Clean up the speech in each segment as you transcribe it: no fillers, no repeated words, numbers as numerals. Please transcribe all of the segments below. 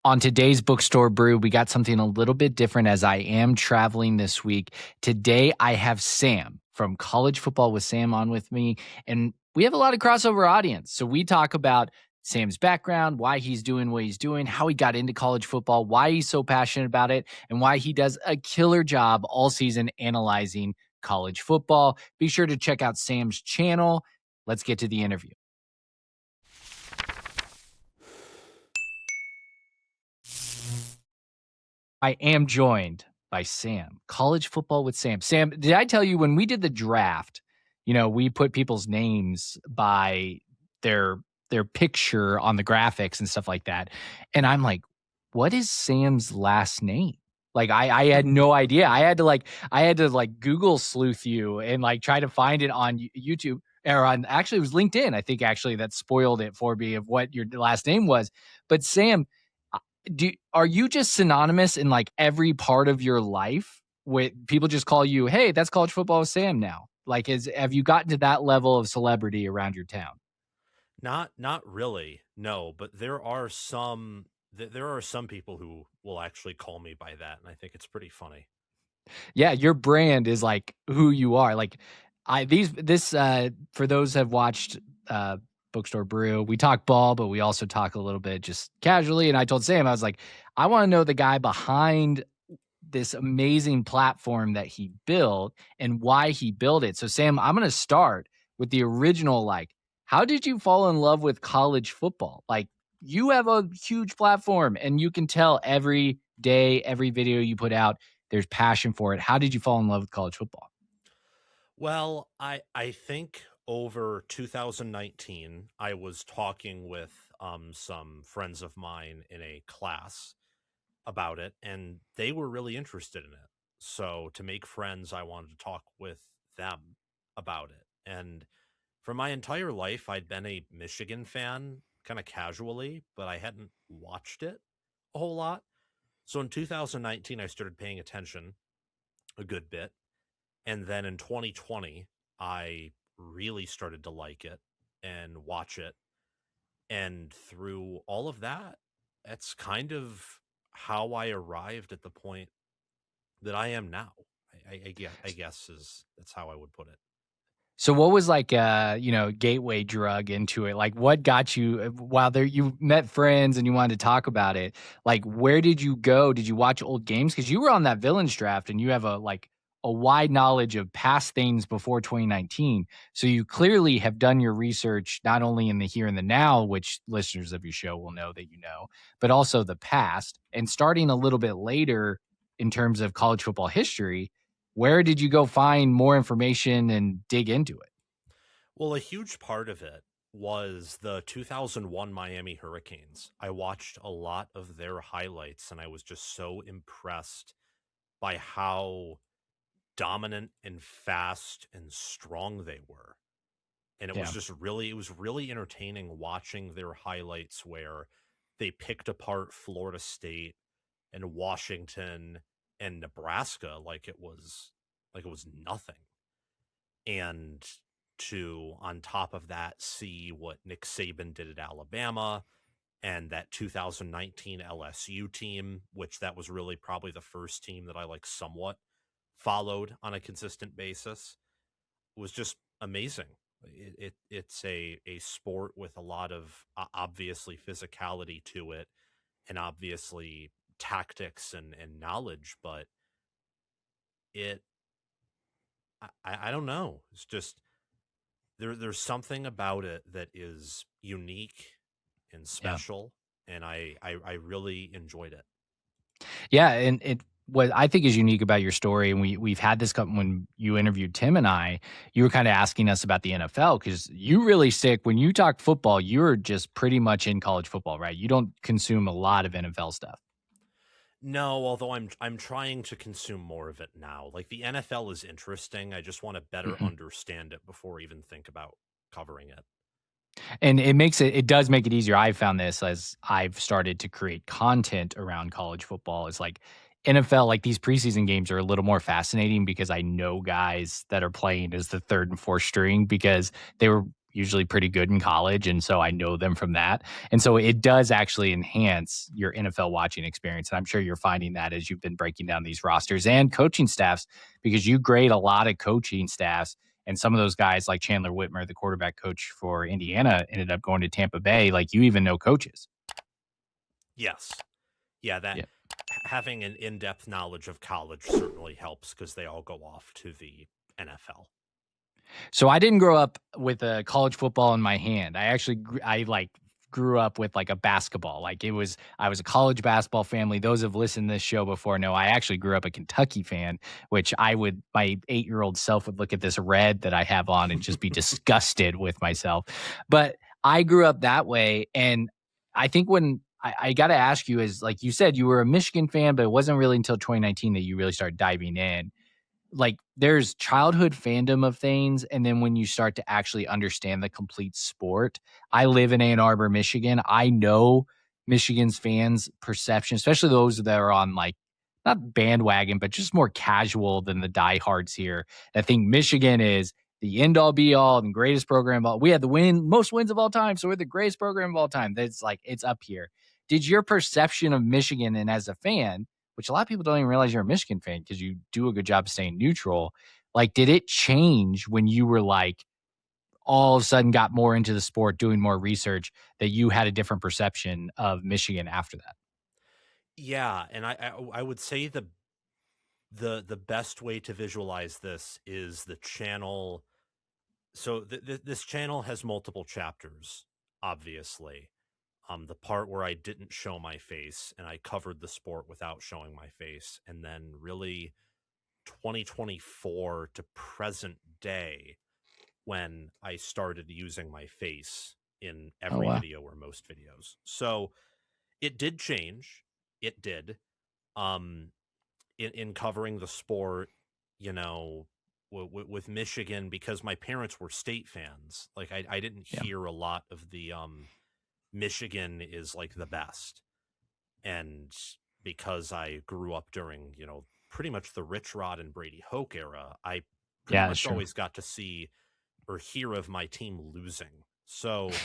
On today's Bookstore Brew, we got something a little bit different as I am traveling this week. Today, I have Sam from College Football with Sam on with me, and we have a lot of crossover audience. So we talk about Sam's background, why he's doing what he's doing, how he got into college football, why he's so passionate about it, and why he does a killer job all season analyzing college football. Be sure to check out Sam's channel. Let's get to the interview. I am joined by Sam. College Football with Sam. Sam, did I tell you when we did the draft, we put people's names by their picture on the graphics and stuff like that. And I'm like, what is Sam's last name? Like I had no idea. I had to Google sleuth you and like try to find it on YouTube or on actually it was LinkedIn. I think actually that spoiled it for me of what your last name was. But Sam, are you just synonymous in like every part of your life with people just call you, hey, that's College Football with Sam now? Like, have you gotten to that level of celebrity around your town? Not really, no, but there are some people who will actually call me by that, and I think it's pretty funny. Yeah, your brand is like who you are. Like I these this for those have watched uh Bookstore Brew, we talk ball, but we also talk a little bit just casually. And I told Sam, I was like, I want to know the guy behind this amazing platform that he built and why he built it. So Sam, I'm going to start with the original how did you fall in love with college football? Like you have a huge platform and you can tell every day, every video you put out, there's passion for it. How did you fall in love with college football? Well, I think over 2019, I was talking with some friends of mine in a class about it, and they were really interested in it. So to make friends, I wanted to talk with them about it. And for my entire life, I'd been a Michigan fan kind of casually, but I hadn't watched it a whole lot. So in 2019, I started paying attention a good bit. And then in 2020, I really started to like it and watch it. And through all of that, that's kind of how I arrived at the point that I am now. I guess is that's how I would put it. So what was like gateway drug into it? Like what got you while there you met friends and you wanted to talk about it? Like where did you go? Did you watch old games? Because you were on that villains draft and you have a wide knowledge of past things before 2019. So you clearly have done your research not only in the here and the now, which listeners of your show will know that you know, but also the past. And starting a little bit later in terms of college football history, where did you go find more information and dig into it? Well, a huge part of it was the 2001 Miami Hurricanes. I watched a lot of their highlights and I was just so impressed by how dominant and fast and strong they were. And Yeah. it was really entertaining watching their highlights where they picked apart Florida State and Washington and Nebraska like it was nothing. And to on top of that see what Nick Saban did at Alabama and that 2019 LSU team, which that was really probably the first team that I like somewhat followed on a consistent basis, was just amazing. It's a sport with a lot of obviously physicality to it and obviously tactics and knowledge, but it I don't know. It's just there's something about it that is unique and Yeah. special, and I really enjoyed it. Yeah, and what I think is unique about your story, and we've had this when you interviewed Tim and I, you were kind of asking us about the NFL because you really stick when you talk football, you're just pretty much in college football, right? You don't consume a lot of NFL stuff. No, although I'm trying to consume more of it now. Like the NFL is interesting. I just want to better Mhm. understand it before I even think about covering it. And it does make it easier. I've found this as I've started to create content around college football is like NFL, like these preseason games are a little more fascinating because I know guys that are playing as the third and fourth string because they were usually pretty good in college, and so I know them from that. And so it does actually enhance your NFL watching experience. And I'm sure you're finding that as you've been breaking down these rosters and coaching staffs, because you grade a lot of coaching staffs. And some of those guys, like Chandler Whitmer, the quarterback coach for Indiana, ended up going to Tampa Bay. Like, you even know coaches. Yes. Yeah, that Yeah. having an in-depth knowledge of college certainly helps because they all go off to the NFL. So I didn't grow up with a college football in my hand. I actually I like grew up with like a basketball. Like, I was a college basketball family. Those have listened to this show before know I actually grew up a Kentucky fan, which my 8-year-old self would look at this red that I have on and just be disgusted with myself. But I grew up that way. And I think when I got to ask you is, like you said, you were a Michigan fan, but it wasn't really until 2019 that you really started diving in. Like, there's childhood fandom of things, and then when you start to actually understand the complete sport. I live in Ann Arbor, Michigan. I know Michigan's fans' perception, especially those that are on, like, not bandwagon, but just more casual than the diehards here, that think Michigan is the end all be all and greatest program of all. We had the most wins of all time, so we're the greatest program of all time. That's like, it's up here. Did your perception of Michigan, and as a fan, which a lot of people don't even realize you're a Michigan fan because you do a good job staying neutral. Like, did it change when you were like all of a sudden got more into the sport, doing more research, that you had a different perception of Michigan after that? Yeah, and I would say the best way to visualize this is the channel. So this channel has multiple chapters, obviously. The part where I didn't show my face and I covered the sport without showing my face, and then really 2024 to present day when I started using my face in Oh, every wow. video or most videos. So it did change. It did. Um, in covering the sport, you know, with Michigan, because my parents were state fans. Like, I didn't Yeah. hear a lot of the Michigan is like the best, and because I grew up during, pretty much the Rich Rod and Brady Hoke era, I pretty Yeah, that's much true. always got to see or hear of my team losing. So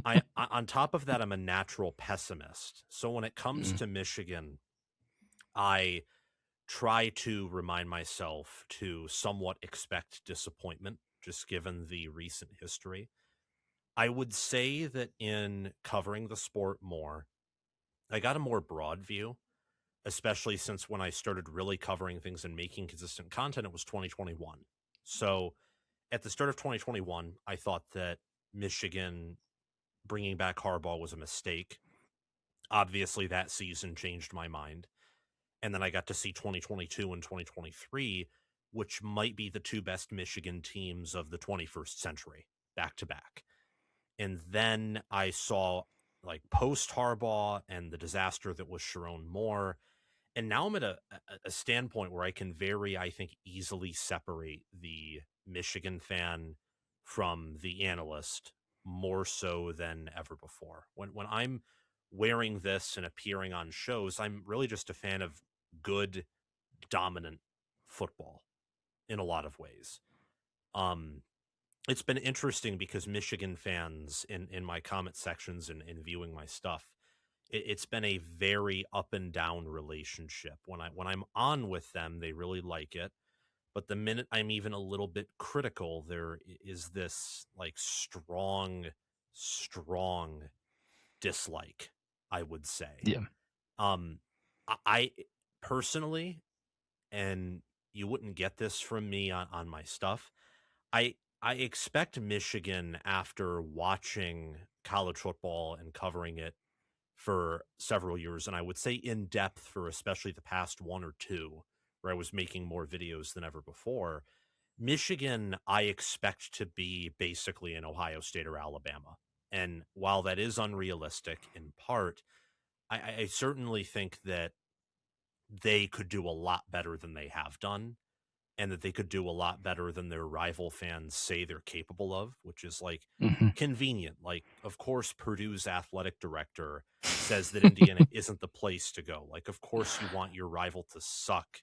on top of that, I'm a natural pessimist. So when it comes Mm, to Michigan, I try to remind myself to somewhat expect disappointment, just given the recent history. I would say that in covering the sport more, I got a more broad view, especially since when I started really covering things and making consistent content, it was 2021. So at the start of 2021, I thought that Michigan bringing back Harbaugh was a mistake. Obviously, that season changed my mind. And then I got to see 2022 and 2023, which might be the two best Michigan teams of the 21st century, back to back. And then I saw like post Harbaugh and the disaster that was Sharon Moore. And now I'm at a standpoint where I can I think, easily separate the Michigan fan from the analyst more so than ever before. When I'm wearing this and appearing on shows, I'm really just a fan of good, dominant football in a lot of ways. Um, it's been interesting because Michigan fans in my comment sections and in viewing my stuff, it's been a very up and down relationship. When I'm on with them, they really like it. But the minute I'm even a little bit critical, there is this like strong dislike, I would say. yeah. Um, I personally, and you wouldn't get this from me on my stuff. I expect Michigan, after watching college football and covering it for several years, and I would say in depth for especially the past one or two, where I was making more videos than ever before. Michigan, I expect to be basically in Ohio State or Alabama. And while that is unrealistic in part, I certainly think that they could do a lot better than they have done, and that they could do a lot better than their rival fans say they're capable of, which is like Mhm. convenient. Like, of course, Purdue's athletic director says that Indiana isn't the place to go. Like, of course, you want your rival to suck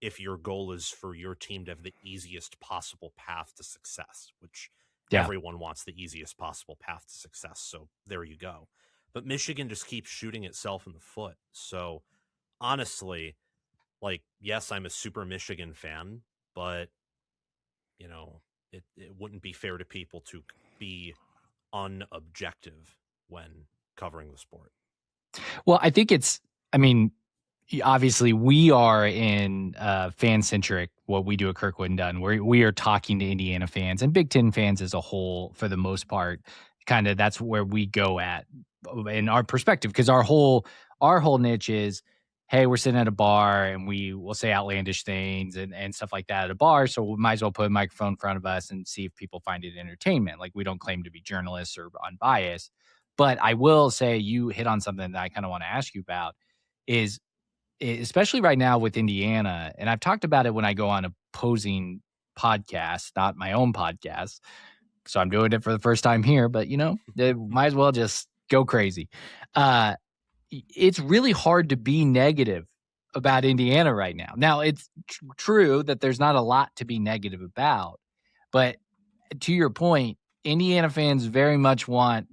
if your goal is for your team to have the easiest possible path to success, which Yeah. Everyone wants the easiest possible path to success. So there you go. But Michigan just keeps shooting itself in the foot. So honestly, like, yes, I'm a super Michigan fan, but you know, it wouldn't be fair to people to be unobjective when covering the sport. Well, I think I mean, obviously we are in fan centric what we do at Kirkwood and Dunn. We are talking to Indiana fans and Big Ten fans as a whole for the most part. Kind of that's where we go at in our perspective because our whole niche is, hey, we're sitting at a bar and we will say outlandish things and stuff like that at a bar. So we might as well put a microphone in front of us and see if people find it entertainment. Like we don't claim to be journalists or unbiased. But I will say you hit on something that I kind of want to ask you about is especially right now with Indiana, and I've talked about it when I go on opposing podcasts, not my own podcast. So I'm doing it for the first time here, but they might as well just go crazy. Uh, it's really hard to be negative about Indiana right now. Now, it's true that there's not a lot to be negative about, but to your point, Indiana fans very much want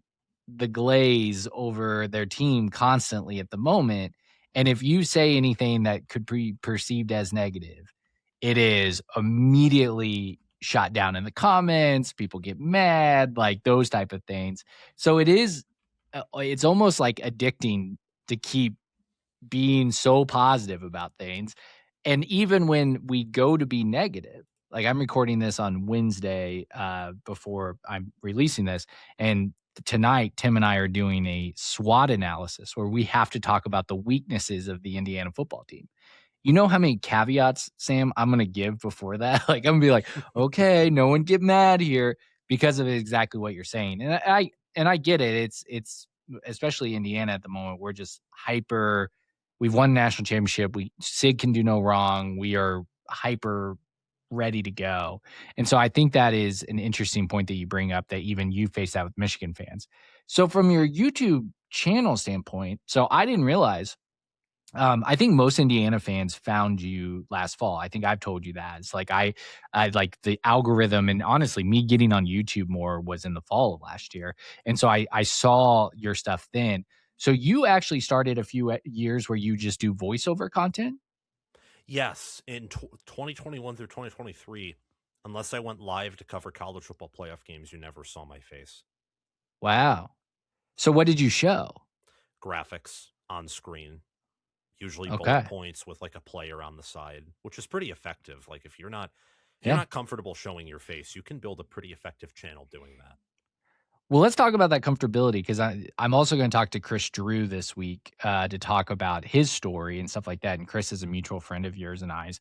the glaze over their team constantly at the moment. And if you say anything that could be perceived as negative, it is immediately shot down in the comments. People get mad, like those type of things. So it's almost like addicting to keep being so positive about things. And even when we go to be negative, like I'm recording this on Wednesday before I'm releasing this. And tonight, Tim and I are doing a SWOT analysis where we have to talk about the weaknesses of the Indiana football team. You know how many caveats, Sam, I'm gonna give before that? Like I'm gonna be like, okay, no one get mad here because of exactly what you're saying. And I get it. It's especially Indiana at the moment. We're just hyper. We've won a national championship. Sig can do no wrong. We are hyper ready to go. And so I think that is an interesting point that you bring up that even you face that with Michigan fans. So from your YouTube channel standpoint, so I didn't realize I think most Indiana fans found you last fall. I think I've told you that. It's like I like the algorithm, and honestly, me getting on YouTube more was in the fall of last year, and so I saw your stuff then. So you actually started a few years where you just do voiceover content. Yes, in 2021 through 2023, unless I went live to cover college football playoff games, you never saw my face. Wow. So what did you show? Graphics on screen, usually bullet Okay. points with like a player on the side, which is pretty effective. Like if you're Yeah. not comfortable showing your face, you can build a pretty effective channel doing that. Well, let's talk about that comfortability because I'm also going to talk to Chris Drew this week to talk about his story and stuff like that. And Chris is a mutual friend of yours and I's,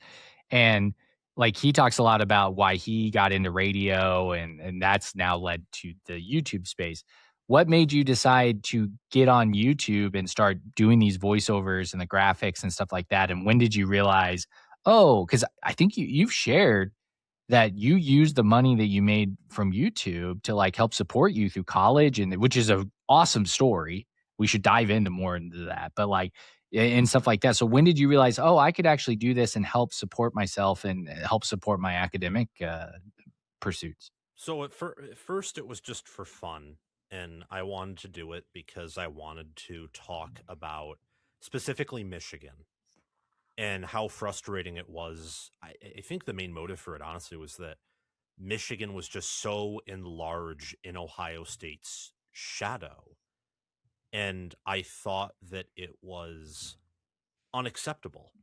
and like he talks a lot about why he got into radio and that's now led to the YouTube space. What made you decide to get on YouTube and start doing these voiceovers and the graphics and stuff like that? And when did you realize, oh, because I think you've shared that you use the money that you made from YouTube to like help support you through college and which is a awesome story. We should dive into more into that. But like and stuff like that. So when did you realize, oh, I could actually do this and help support myself and help support my academic pursuits? So at first, it was just for fun, and I wanted to do it because I wanted to talk about specifically Michigan and how frustrating it was. I think the main motive for it, honestly, was that Michigan was just so enlarged in Ohio State's shadow. And I thought that it was unacceptable.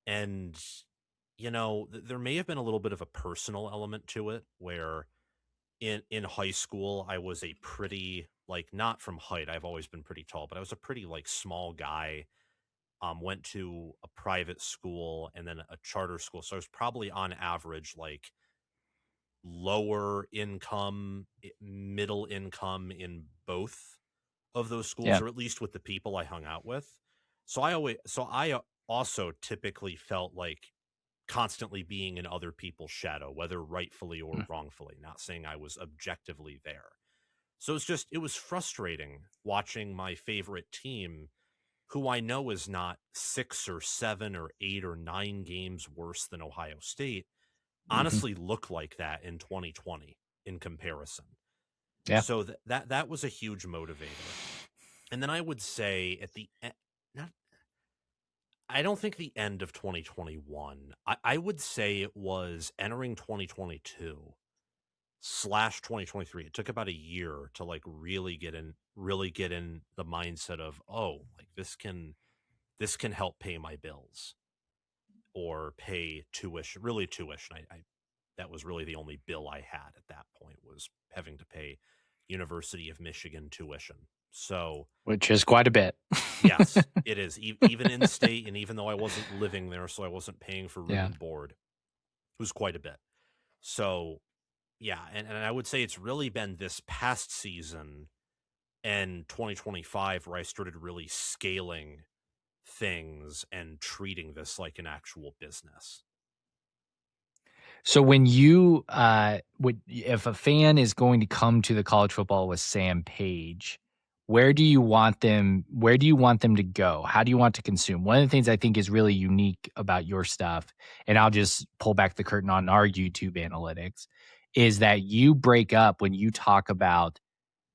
And, there may have been a little bit of a personal element to it where in high school, I was a pretty, like, not from height, I've always been pretty tall, but I was a pretty, like, small guy. Went to a private school and then a charter school. So I was probably on average like lower income, middle income in both of those schools, Yeah. or at least with the people I hung out with. So I also typically felt like constantly being in other people's shadow, whether rightfully or Mm, wrongfully, not saying I was objectively there. So it was frustrating watching my favorite team, who I know is not 6 or 7 or 8 or 9 games worse than Ohio State, mhm. honestly look like that in 2020 in comparison. Yeah. So that was a huge motivator. And then I would say at the end, not, I don't think the end of 2021. I would say it was entering 2022 slash 2023. It took about a year to like really get in the mindset of, oh, like this can help pay my bills or pay tuition, really tuition. I that was really the only bill I had at that point, was having to pay University of Michigan tuition. So Which is quite a bit. yes, it is. Even in state, and even though I wasn't living there, so I wasn't paying for room Yeah. and board, it was quite a bit. So yeah, and I would say it's really been this past season and 2025 where I started really scaling things and treating this like an actual business. So when you if a fan is going to come to the College Football with Sam page, where do you want them to go? How do you want to consume? One of the things I think is really unique about your stuff, and I'll just pull back the curtain on our YouTube analytics, is that you break up when you talk about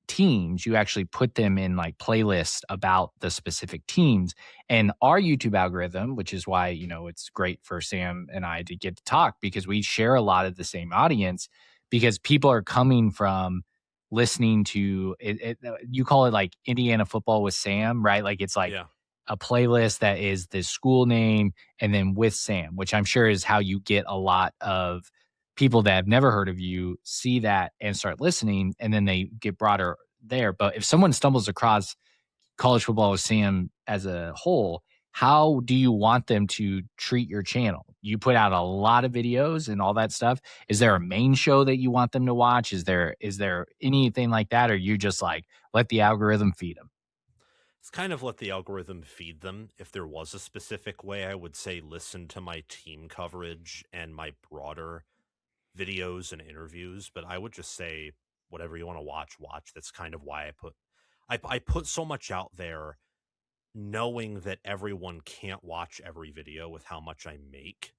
teams, you actually put them in like playlists about the specific teams. And our YouTube algorithm, which is why, it's great for Sam and I to get to talk, because we share a lot of the same audience, because people are coming from listening to it. You call it like Indiana football with Sam, right? Like it's like Yeah. a playlist that is the school name and then with Sam, which I'm sure is how you get a lot of people that have never heard of you see that and start listening, and then they get broader there. But if someone stumbles across College Football with Sam as a whole, how do you want them to treat your channel? You put out a lot of videos and all that stuff. Is there a main show that you want them to watch? Is there anything like that, or you just like let the algorithm feed them? It's kind of let the algorithm feed them. If there was a specific way, I would say listen to my team coverage and my broader videos and interviews, but I would just say whatever you want to watch. That's kind of why I put so much out there, knowing that everyone can't watch every video with how much I make.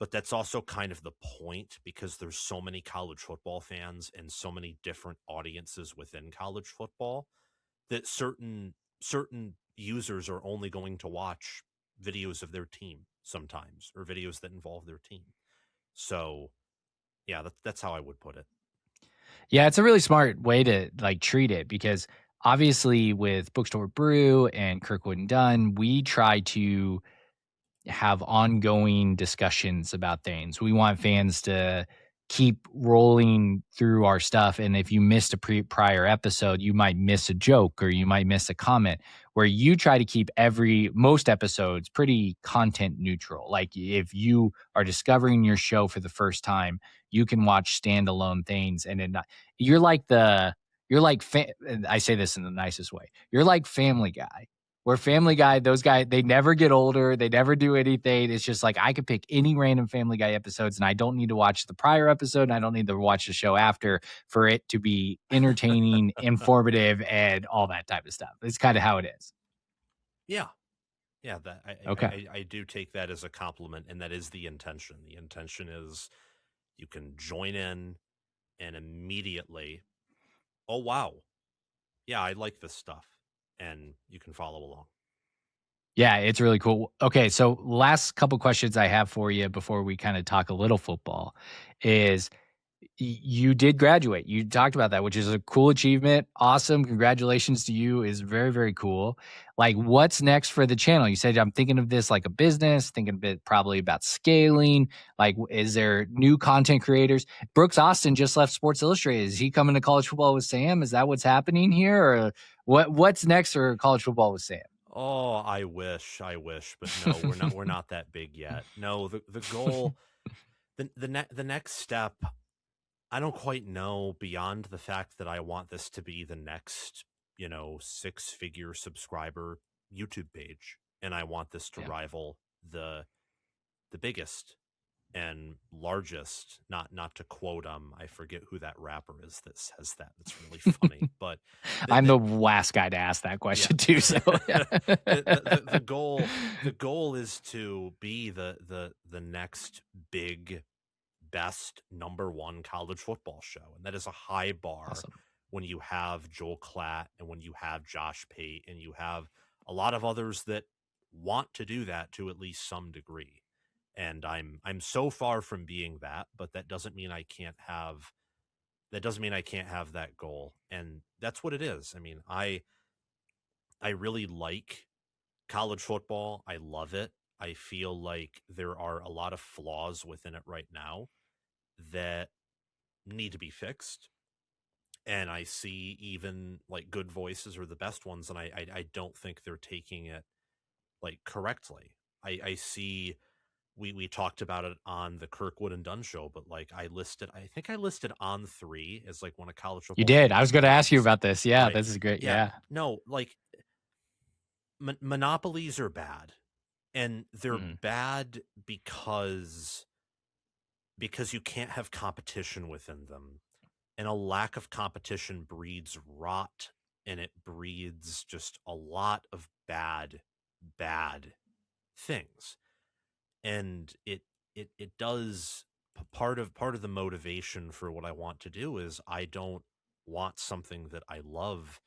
But that's also kind of the point, because there's so many college football fans and so many different audiences within college football that certain users are only going to watch videos of their team sometimes, or videos that involve their team. So yeah, that's how I would put it. Yeah, it's a really smart way to like treat it, because obviously with Bookstore Brew and Kirkwood and Dunn, we try to have ongoing discussions about things. We want fans to keep rolling through our stuff. And if you missed a prior episode, you might miss a joke or you might miss a comment, where you try to keep most episodes pretty content neutral. Like if you are discovering your show for the first time, you can watch standalone things, and you're like and I say this in the nicest way. You're like Family Guy, where Family Guy, those guys, they never get older. They never do anything. It's just like I could pick any random Family Guy episodes, and I don't need to watch the prior episode, and I don't need to watch the show after for it to be entertaining, informative, and all that type of stuff. It's kind of how it is. Yeah. Yeah, that Okay. I do take that as a compliment, and that is the intention. The intention is you can join in and immediately, oh wow, yeah, I like this stuff, and you can follow along. Yeah, it's really cool. Okay, so last couple questions I have for you before we kind of talk a little football is you did graduate. You talked about that, which is a cool achievement. Awesome. Congratulations to you. Is very, very cool. Like, what's next for the channel? You said, I'm thinking of this like a business, thinking a bit probably about scaling. Like, is there new content creators? Brooks Austin just left Sports Illustrated. Is he coming to College Football with Sam? Is that what's happening here? Or what's next for College Football with Sam? Oh, I wish, but no, we're not that big yet. No, the goal, the next step, I don't quite know, beyond the fact that I want this to be the next, 6-figure subscriber YouTube page, and I want this to Yeah. rival the biggest and largest, not to quote I forget who that rapper is that says that. That's really funny. But I'm the last guy to ask that question too. So yeah. the goal is to be the next big best #1 college football show. And that is a high bar Awesome. when you have Joel Klatt and when you have Josh Pate and you have a lot of others that want to do that to at least some degree. And I'm so far from being that, but that doesn't mean I can't have that goal. And that's what it is. I mean, I really like college football. I love it. I feel like there are a lot of flaws within it right now that need to be fixed. And I see even like good voices are the best ones, and I don't think they're taking it like correctly. I see we talked about it on the Kirkwood and Dunn show, but like I think I listed On3 as like one of college You football's did. I was worst going to ask you things. about this. Yeah, Right. this is great. Yeah. Yeah. No, like monopolies are bad. And they're Mhm. bad because you can't have competition within them. And a lack of competition breeds rot, and it breeds just a lot of bad things. And it does part of the motivation for what I want to do is I don't want something that I love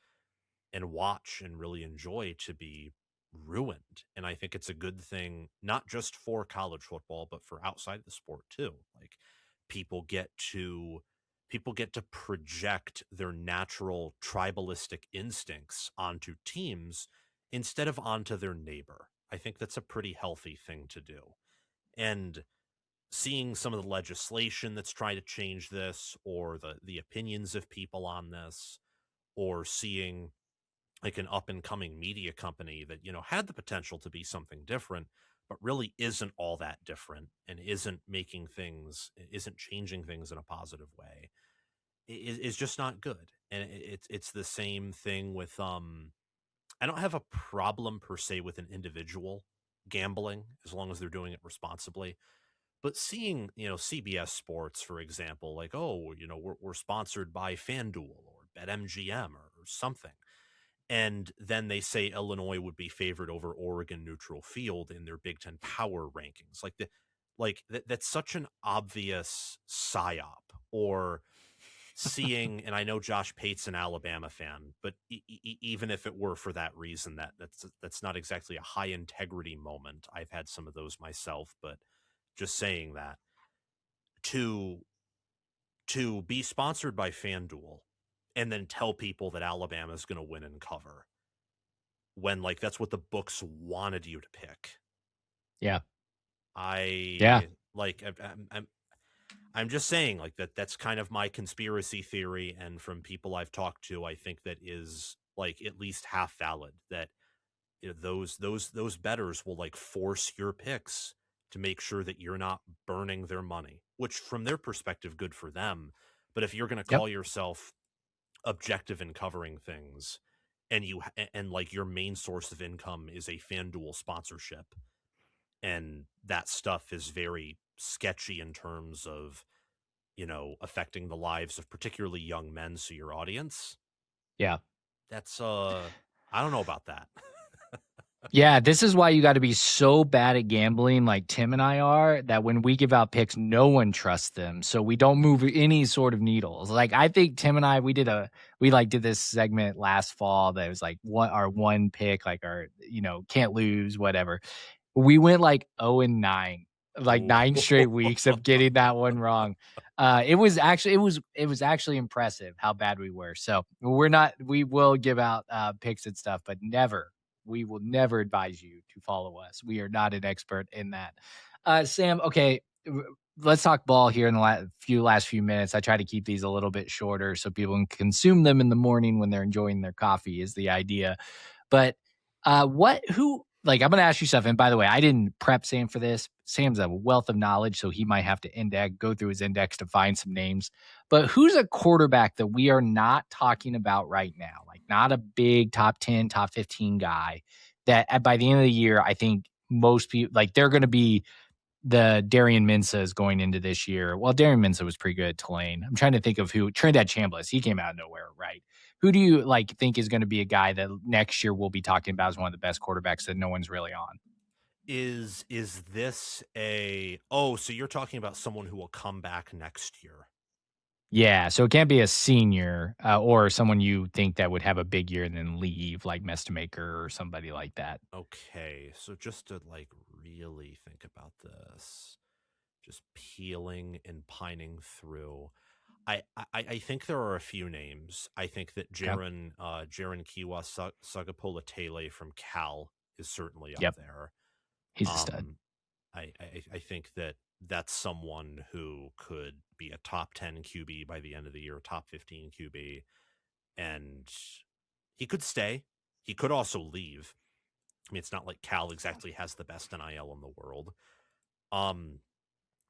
and watch and really enjoy to be ruined. And I think it's a good thing, not just for college football, but for outside the sport too. Like people get to people get to project their natural tribalistic instincts onto teams instead of onto their neighbor. I think that's a pretty healthy thing to do. And seeing some of the legislation that's trying to change this or the opinions of people on this or seeing like an up and coming media company that had the potential to be something different but really isn't all that different and isn't changing things in a positive way is just not good. And it's the same thing with I don't have a problem per se with an individual gambling as long as they're doing it responsibly, but seeing CBS Sports, for example, like, oh, we're sponsored by FanDuel or BetMGM or something, and then they say Illinois would be favored over Oregon neutral field in their Big Ten power rankings. That's such an obvious psyop. Or seeing, and I know Josh Pate's an Alabama fan, but even if it were for that reason, that's not exactly a high integrity moment. I've had some of those myself, but just saying that to be sponsored by FanDuel and then tell people that Alabama is going to win and cover when like that's what the books wanted you to pick. Yeah. Yeah. I like I'm just saying like that's kind of my conspiracy theory, and from people I've talked to I think that is like at least half valid, that those bettors will like force your picks to make sure that you're not burning their money, which from their perspective good for them. But if you're going to Yep. call yourself objective in covering things and like your main source of income is a FanDuel sponsorship, and that stuff is very sketchy in terms of affecting the lives of particularly young men, so your audience, Yeah. that's I don't know about that. Yeah, this is why you gotta be so bad at gambling like Tim and I are, that when we give out picks, no one trusts them, so we don't move any sort of needles. Like, I think Tim and I, did this segment last fall that was, like, our one pick, like, our, can't lose, whatever. We went, like, 0-9, like, Ooh. 9 straight weeks of getting that one wrong. It was actually impressive how bad we were, so we will give out, picks and stuff, but we will never advise you to follow us. We are not an expert in that. Sam, okay, let's talk ball here in the last few minutes. I try to keep these a little bit shorter so people can consume them in the morning when they're enjoying their coffee is the idea. But I'm gonna ask you stuff. And by the way, I didn't prep Sam for this. Sam's a wealth of knowledge, so he might have to go through his index to find some names. But who's a quarterback that we are not talking about right now? Like not a big top 10, top 15 guy that by the end of the year, I think most people like they're gonna be the Darian Minsa is going into this year. Well, Darian Minsa was pretty good at Tulane. I'm trying to think of who. Trinidad Chambliss, he came out of nowhere, right? Who do you think is going to be a guy that next year we'll be talking about as one of the best quarterbacks that no one's really on? Is this a oh, so you're talking about someone who will come back next year. Yeah, so it can't be a senior, or someone you think that would have a big year and then leave, like Mestamaker or somebody like that. Okay, so just to like really think about this, just peeling and pining through. I think there are a few names. I think that Okay. Jaron Kiwa Sagapola Tele from Cal is certainly up Yep, there. he's a stud. Um, I think that that's someone who could be a top 10 QB by the end of the year, top 15 QB, and he could stay. He could also leave. I mean, it's not like Cal exactly has the best NIL in the world. Um,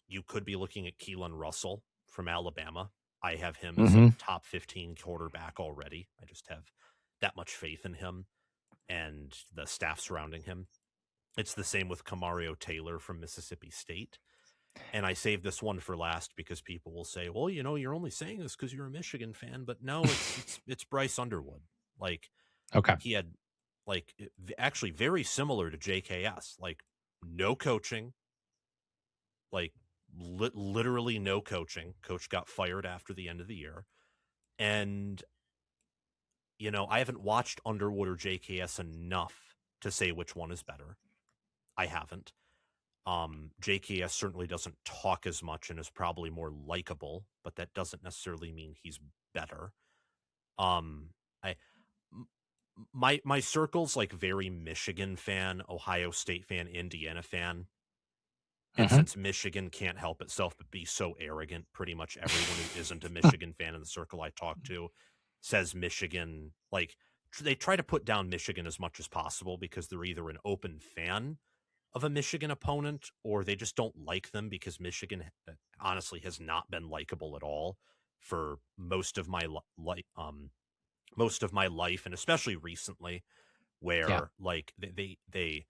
you could be looking at Keelan Russell from Alabama. I have him as a Mhm. top 15 quarterback already. I just have that much faith in him and the staff surrounding him. It's the same with Camario Taylor from Mississippi State. And I saved this one for last because people will say, "Well, you're only saying this because you're a Michigan fan." But no, it's Bryce Underwood. Like Okay. he had, actually very similar to JKS. Like no coaching, like literally no coaching. Coach got fired after the end of the year, and I haven't watched Underwood or JKS enough to say which one is better. I haven't. JKS certainly doesn't talk as much and is probably more likable, but that doesn't necessarily mean he's better. Um, I my circle's like very Michigan fan, Ohio State fan, Indiana fan. And Mhm. since Michigan can't help itself but be so arrogant, pretty much everyone who isn't a Michigan fan in the circle I talk to says Michigan. Like they try to put down Michigan as much as possible because they're either an open fan of a Michigan opponent or they just don't like them because Michigan honestly has not been likable at all for most of my life and especially recently Yeah. where like they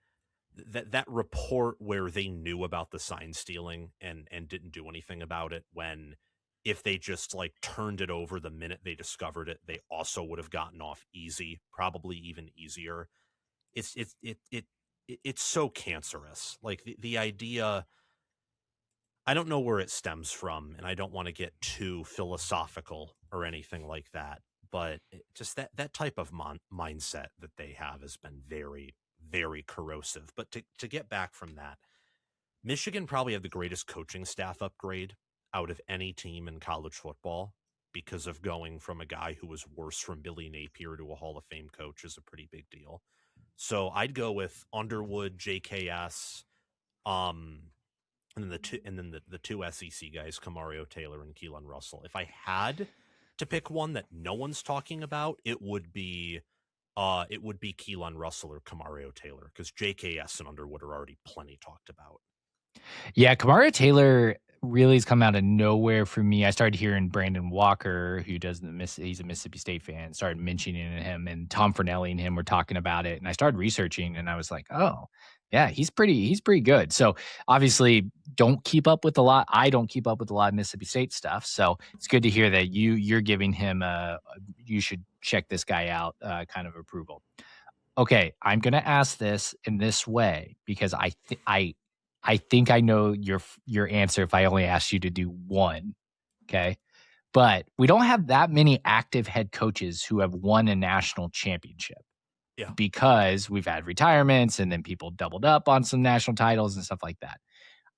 that report where they knew about the sign stealing and didn't do anything about it when if they just like turned it over the minute they discovered it they also would have gotten off easy, probably even easier. It's so cancerous, like the idea. I don't know where it stems from and I don't want to get too philosophical or anything like that, but just that type of mindset that they have has been very very corrosive. But to get back from that, Michigan probably had the greatest coaching staff upgrade out of any team in college football because of going from a guy who was worse from Billy Napier to a Hall of Fame coach is a pretty big deal. So I'd go with Underwood, JKS, um, and then the two SEC guys, Camario Taylor and Keelan Russell. If I had to pick one that no one's talking about, it would be Keelan Russell or Camario Taylor because JKS and Underwood are already plenty talked about. Yeah, Kamara Taylor really has come out of nowhere for me. I started hearing Brandon Walker, who does he's a Mississippi State fan, started mentioning him, and Tom Fornelli and him were talking about it. And I started researching, and I was like, oh, yeah, he's pretty good. So obviously, don't keep up with a lot. I don't keep up with a lot of Mississippi State stuff. So it's good to hear that you're giving him you should check this guy out kind of approval. Okay, I'm gonna ask this in this way because I think I know your answer if I only asked you to do one, okay? But we don't have that many active head coaches who have won a national championship Yeah. because we've had retirements and then people doubled up on some national titles and stuff like that.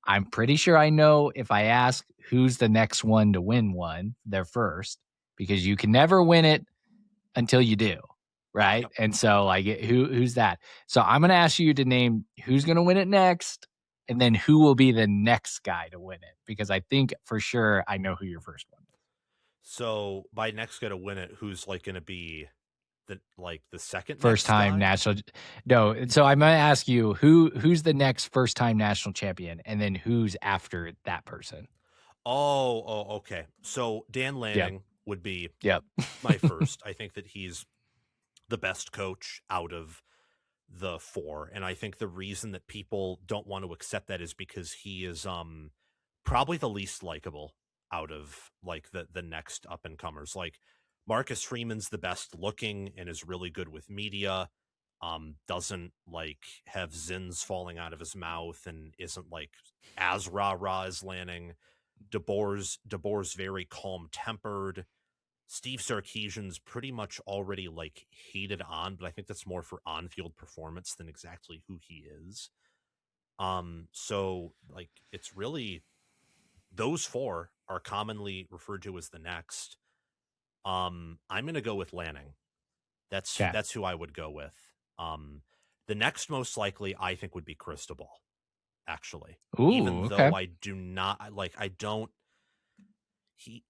I'm pretty sure I know if I ask who's the next one to win one, they're first because you can never win it until you do, right? Yep. And so like who's that? So I'm going to ask you to name who's going to win it next and then who will be the next guy to win it because I think for sure I know who your first one is. So by next guy to win it, who's like going to be the second First next time guy? national No, so I'm going to ask you who's the next first time national champion and then who's after that person. Okay. So Dan Yep. Lanning would be Yep. my first. I think that he's the best coach out of the four, and I think the reason that people don't want to accept that is because he is probably the least likable out of like the next up and comers. Like Marcus Freeman's the best looking and is really good with media. doesn't like have zins falling out of his mouth and isn't like as rah-rah as Lanning. DeBoer's very calm tempered. Steve Sarkisian's pretty much already like hated on, but I think that's more for on-field performance than exactly who he is. So like it's really those four are commonly referred to as the next. I'm gonna go with Lanning. Okay. That's who I would go with. The next most likely I think would be Cristobal, actually. Ooh, Even okay. though I do not like I don't he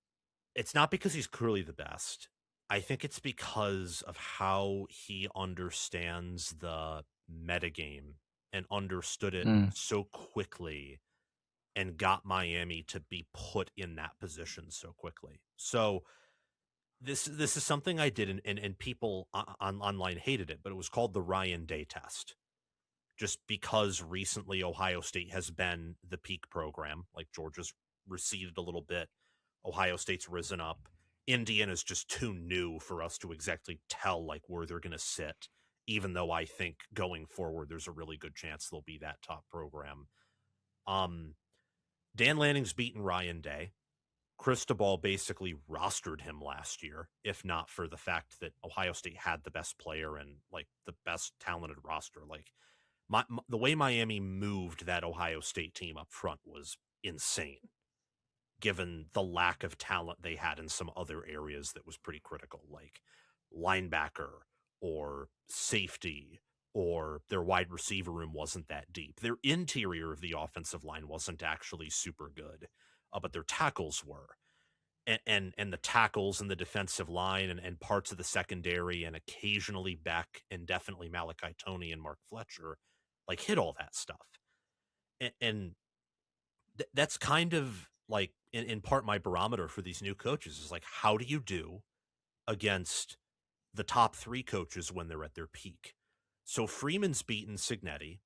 it's not because he's clearly the best. I think it's because of how he understands the metagame and understood it Mm. so quickly and got Miami to be put in that position so quickly. So this is something I did, and people online hated it, but it was called the Ryan Day test. Just because recently Ohio State has been the peak program, like Georgia's receded a little bit, Ohio State's risen up. Indiana's just too new for us to exactly tell like where they're going to sit. Even though I think going forward, there's a really good chance they'll be that top program. Um, Dan Lanning's beaten Ryan Day. Cristobal basically rostered him last year, if not for the fact that Ohio State had the best player and like the best talented roster. Like the way Miami moved that Ohio State team up front was insane, given the lack of talent they had in some other areas that was pretty critical, like linebacker or safety, or their wide receiver room wasn't that deep. Their interior of the offensive line wasn't actually super good, but their tackles were. And the tackles and the defensive line and parts of the secondary and occasionally Beck and definitely Malachi Tony and Mark Fletcher like hit all that stuff. And that's kind of like in part my barometer for these new coaches is like, how do you do against the top three coaches when they're at their peak? So Freeman's beaten Signetti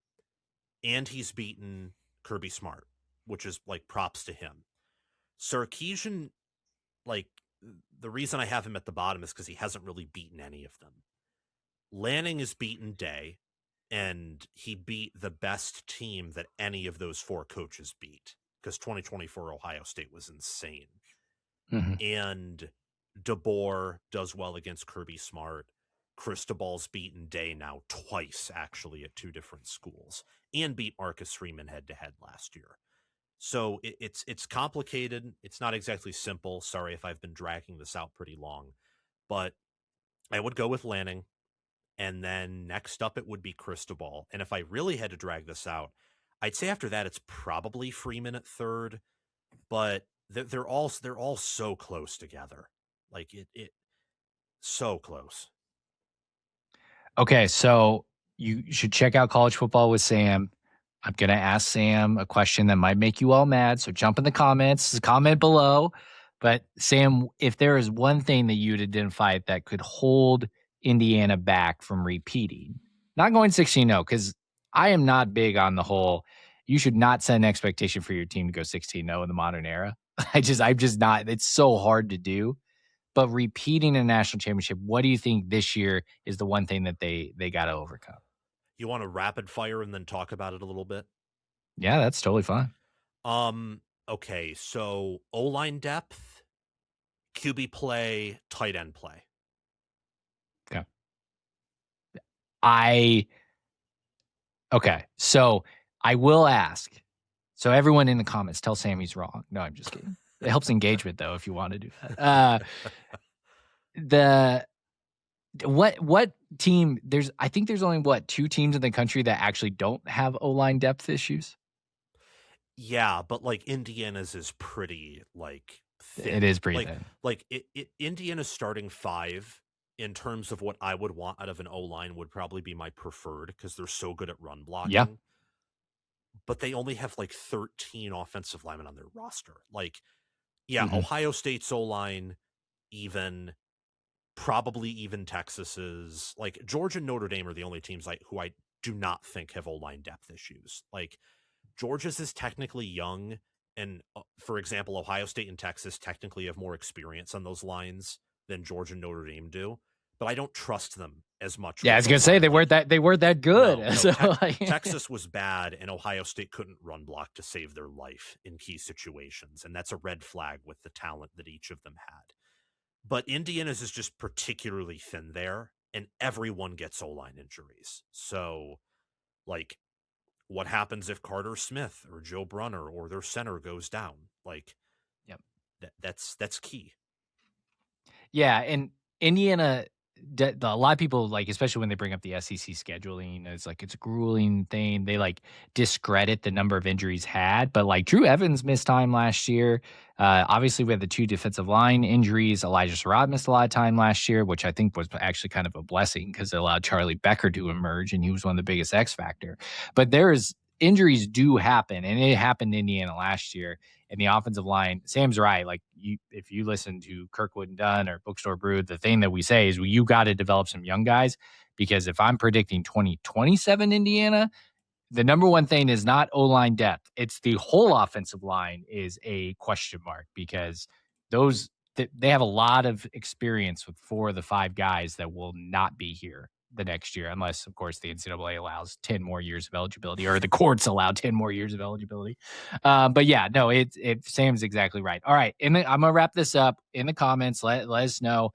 and he's beaten Kirby Smart, which is like props to him. Sarkisian, like the reason I have him at the bottom is because he hasn't really beaten any of them. Lanning has beaten Day, and he beat the best team that any of those four coaches beat because 2024 Ohio State was insane. Mm-hmm. And DeBoer does well against Kirby Smart. Cristobal's beaten Day now twice, actually, at two different schools, and beat Marcus Freeman head to head last year. So it's complicated. It's not exactly simple. Sorry if I've been dragging this out pretty long, but I would go with Lanning. And then next up, it would be Cristobal. And if I really had to drag this out, I'd say after that, it's probably Freeman at third. But they're all so close together, like it so close. Okay, so you should check out College Football with Sam. I'm going to ask Sam a question that might make you all mad. So jump in the comments, comment below. But Sam, if there is one thing that you'd identify that could hold Indiana back from repeating, not going 16-0, because I am not big on the whole, you should not set an expectation for your team to go 16-0 in the modern era. I'm just not, it's so hard to do. But repeating a national championship, what do you think this year is the one thing that they got to overcome? You want to rapid fire and then talk about it a little bit? Yeah, that's totally fine. Okay, so O-line depth, QB play, tight end play. Okay. Okay. So I will ask. So everyone in the comments, tell Sam he's wrong. No, I'm just kidding. It helps engagement though, if you want to do that. The what team I think there's only two teams in the country that actually don't have O-line depth issues. Yeah, but like Indiana's is pretty like It thin. is pretty Like thin. Indiana's starting five in terms of what I would want out of an O-line would probably be my preferred because they're so good at run Yeah. blocking. But they only have like 13 offensive linemen on their roster. Like, yeah, Mm-hmm. Ohio State's O-line, even probably even Texas's. Like Georgia and Notre Dame are the only teams who I do not think have O-line depth issues. Like Georgia's is technically young, and for example, Ohio State and Texas technically have more experience on those lines than Georgia and Notre Dame do. but I don't trust them as much. Yeah, I with was gonna say O-line. they weren't that good. No, So, Texas was bad, and Ohio State couldn't run block to save their life in key situations, and that's a red flag with the talent that each of them had. But Indiana's is just particularly thin there, and everyone gets O-line injuries. So, like, what happens if Carter Smith or Joe Brunner or their center goes down? Like, yep. That's key. Yeah, and Indiana, a lot of people, like, especially when they bring up the SEC scheduling, it's like it's a grueling thing. They like discredit the number of injuries had, but like Drew Evans missed time last year. Obviously, we had the 2 defensive line injuries. Elijah Surratt missed a lot of time last year, which I think was actually kind of a blessing because it allowed Charlie Becker to emerge, and he was one of the biggest X factor. But injuries do happen, and it happened in Indiana last year. And the offensive line, Sam's right. Like, if you listen to Kirkwood and Dunn or Bookstore Brew, the thing that we say is, well, you got to develop some young guys, because if I'm predicting 2027 Indiana, the number one thing is not O-line depth. It's the whole offensive line is a question mark, because they have a lot of experience with 4 of the 5 guys that will not be here the next year, unless, of course, the NCAA allows 10 more years of eligibility, or the courts allow 10 more years of eligibility. But yeah, no, Sam's exactly right. All right, I'm gonna wrap this up. In the comments, let us know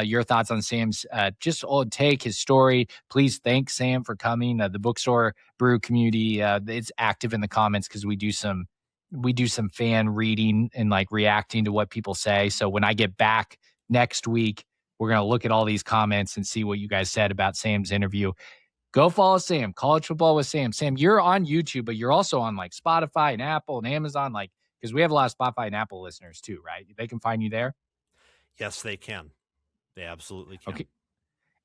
your thoughts on Sam's just old take, his story. Please thank Sam for coming. The Bookstore Brew community is active in the comments because we do some fan reading and like reacting to what people say. So when I get back next week, we're going to look at all these comments and see what you guys said about Sam's interview. Go follow Sam, College Football with Sam. Sam, you're on YouTube, but you're also on like Spotify and Apple and Amazon, like, because we have a lot of Spotify and Apple listeners too, right? They can find you there. Yes, they can. They absolutely can. Okay.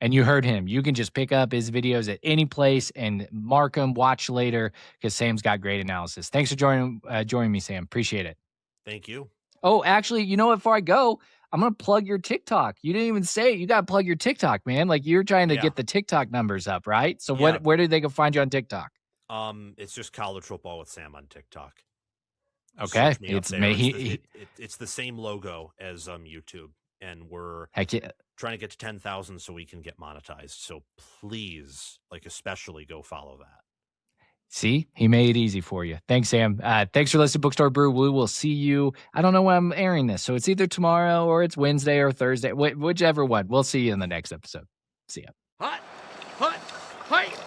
And you heard him. You can just pick up his videos at any place and mark them, watch later, because Sam's got great analysis. Thanks for joining me, Sam. Appreciate it. Thank you. Oh, actually, you know what? Before I go, I'm going to plug your TikTok. You didn't even say it. You got to plug your TikTok, man. Like, you're trying to get the TikTok numbers up, right? So where do they go find you on TikTok? It's just College Football with Sam on TikTok. Okay. It's the same logo as YouTube, and we're trying to get to 10,000 so we can get monetized. So please, like, especially go follow that. See, he made it easy for you. Thanks, Sam. Thanks for listening to Bookstore Brew. We will see you. I don't know when I'm airing this, so it's either tomorrow or it's Wednesday or Thursday, whichever one. We'll see you in the next episode. See ya. Hut, hut, hut.